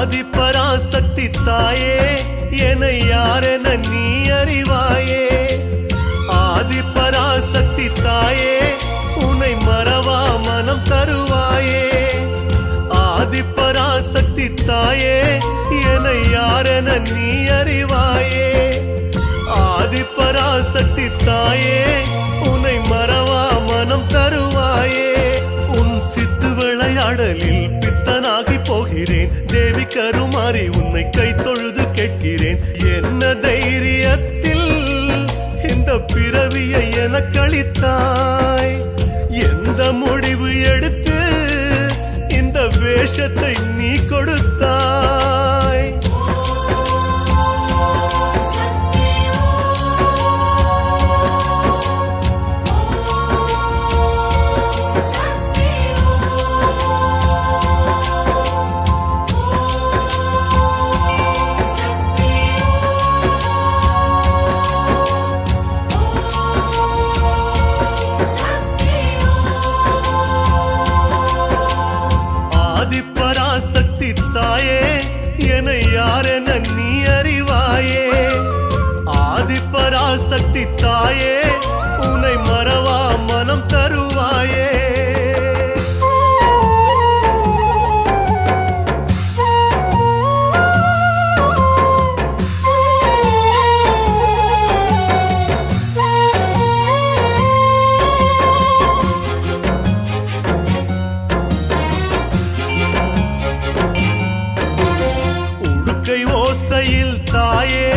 ஆதிபராசக்தி தாயே என்னை யாரென நீ அறிவாயே. ஆதிபராசக்தி தாயே உன்னை மறவா மனம் தருவாயே. ஆதிபராசக்தி தாயே என்னை யாரென நீ அறிவாயே. ஆதிபராசக்தி தாயே உன்னை மறவா மனம் தருவாயே. உன் சித்து விளையாடலில் பித்தனாகி போகிறேன். தேவி கருமாறி உன்னை கை தொழுது கேட்கிறேன். என்ன தைரியத்தில் இந்த பிறவியை எனக்களித்தாய்? எந்த முடிவு எடுத்து இந்த வேஷத்தை நீ கொடுத்தாய்? ஆதிபராசக்தி தாயே என்னை யாரென நீ அறிவாயே. ஆதிபராசக்தி தாயே உன்னை மறவா மனம் தருவாயே. ஓசையில் தாயே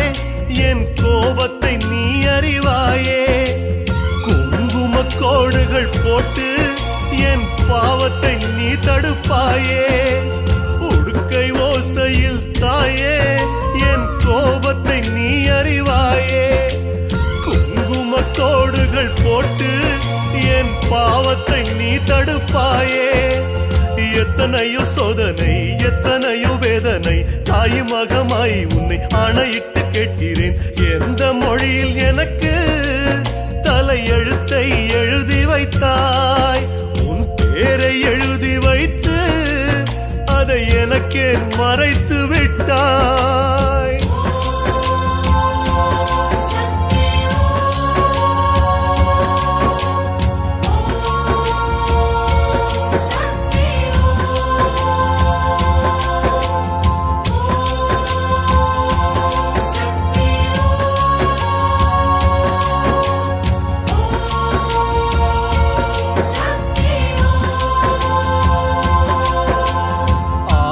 என் கோபத்தை நீ அறிவாயே. குங்கும கோடுகள் போட்டு என் பாவத்தை நீ தடுப்பாயே. உடுக்கை ஓசையில் தாயே என் கோபத்தை நீ அறிவாயே. குங்கும கோடுகள் போட்டு என் பாவத்தை நீ தடுப்பாயே. எத்தனையோ சோதனை எத்தனையோ வேதனை தாய் மகமாய் உன்னை ஆணையிட்டு கேட்கிறேன். எந்த மொழியில் எனக்கு தலையெழுத்தை எழுதி வைத்தாய்? உன் பேரை எழுதி வைத்து அதை எனக்கே மறைத்து விட்டாய்.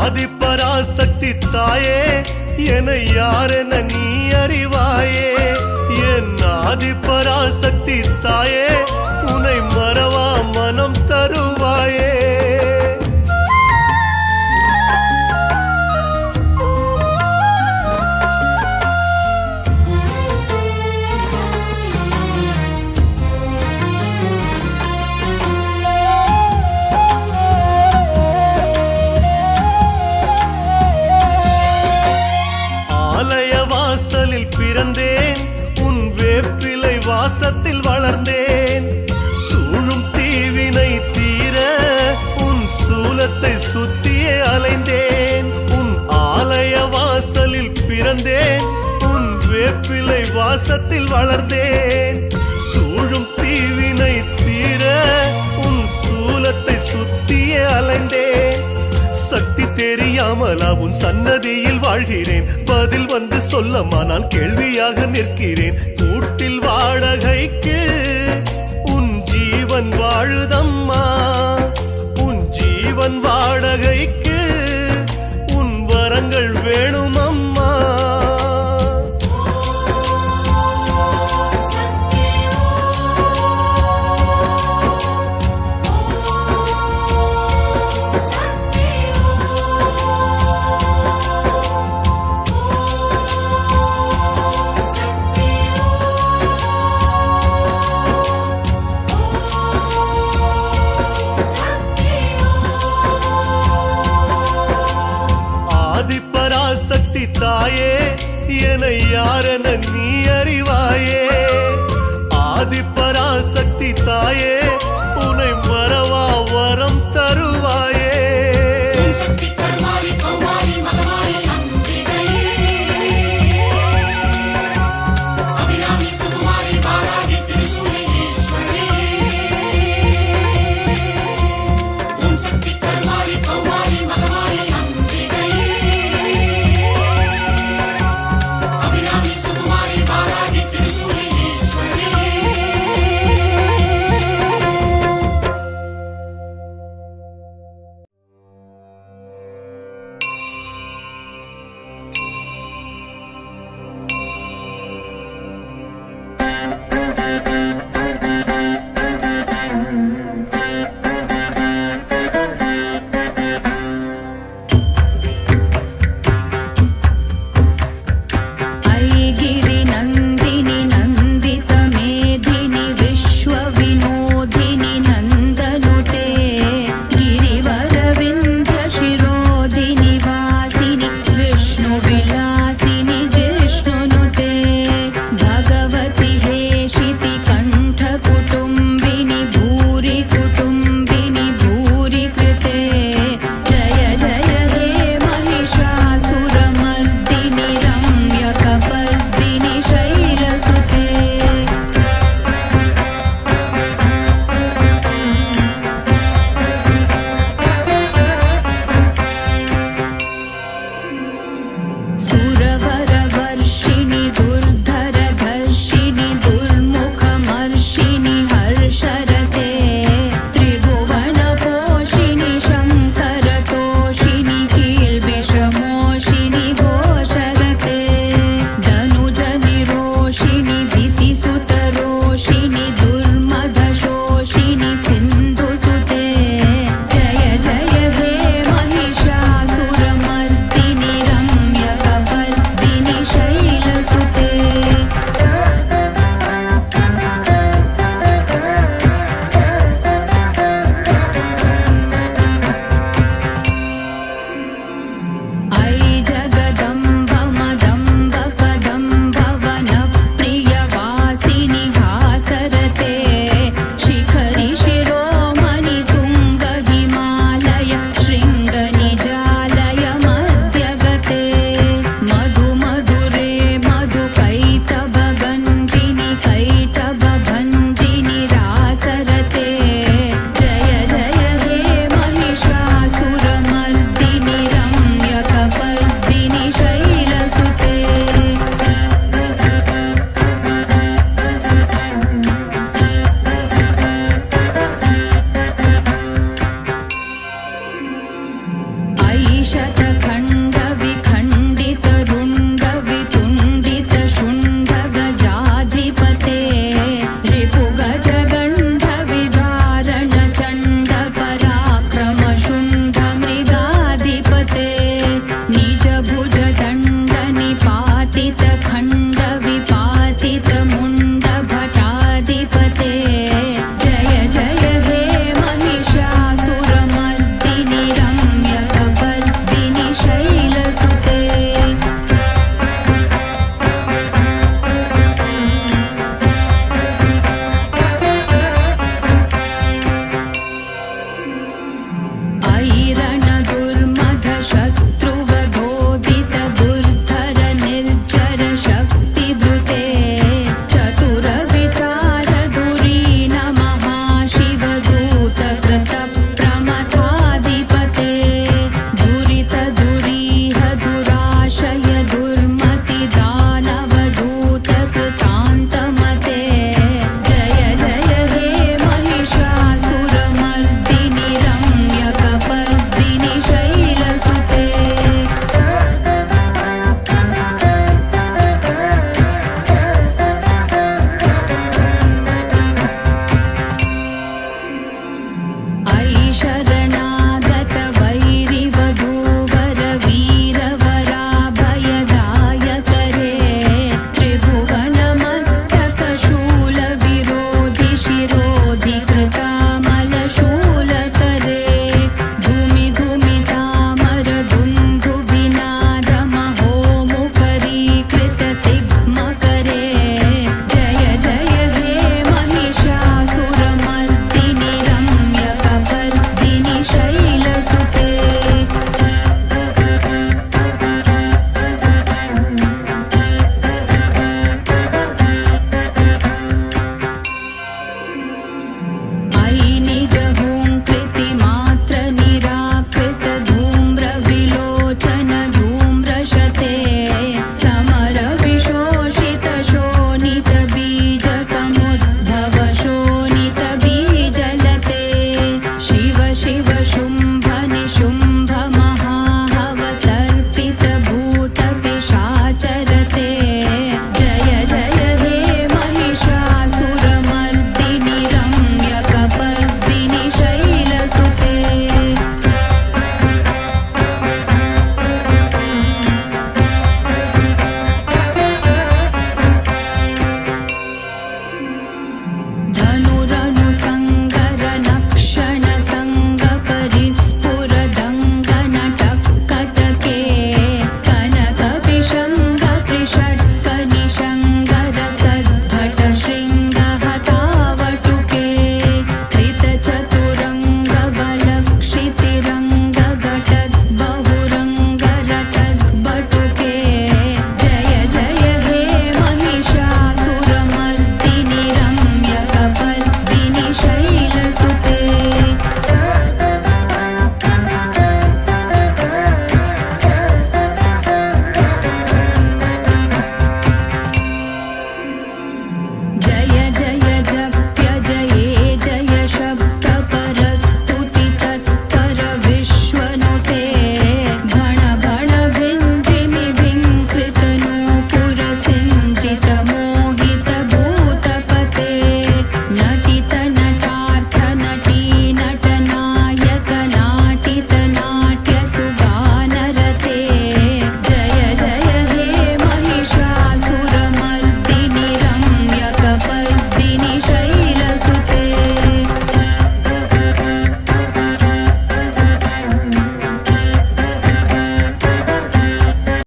ஆதிபராசக்தி தாயே என்னை யாரென நீ அறிவாயே. என் ஆதிபராசக்தி தாயே உன்னை மறவா மனம் தருவாயே. வாசலில் பிறந்தேன், உன் வேப்பிலை வாசத்தில் வளர்ந்தேன். சூழும் தீவினை தீர உன் சூலத்தை சுத்தியே அலைந்தேன். உன் ஆலய வாசலில் பிறந்தேன், உன் வேப்பிலை வாசத்தில் வளர்ந்தேன். சூழும் தீவினை தீர உன் சூலத்தை சுத்தியே அலைந்தேன். சக்தி தெரியாமலா உன் சன்னதியில் வாழ்கிறேன். பதில் வந்து சொல்லமானால் கேள்வியாக நிற்கிறேன். கூட்டில் வாடகைக்கு உன் ஜீவன் வாழுதம்மா. உன் ஜீவன் வாடகைக்கு உன் வரங்கள் வேணுமம்மா. ஆதிபராசக்தி தாயே என்னை யாரென நீ அறிவாயே. ஆதிபராசக்தி தாயே உன்னை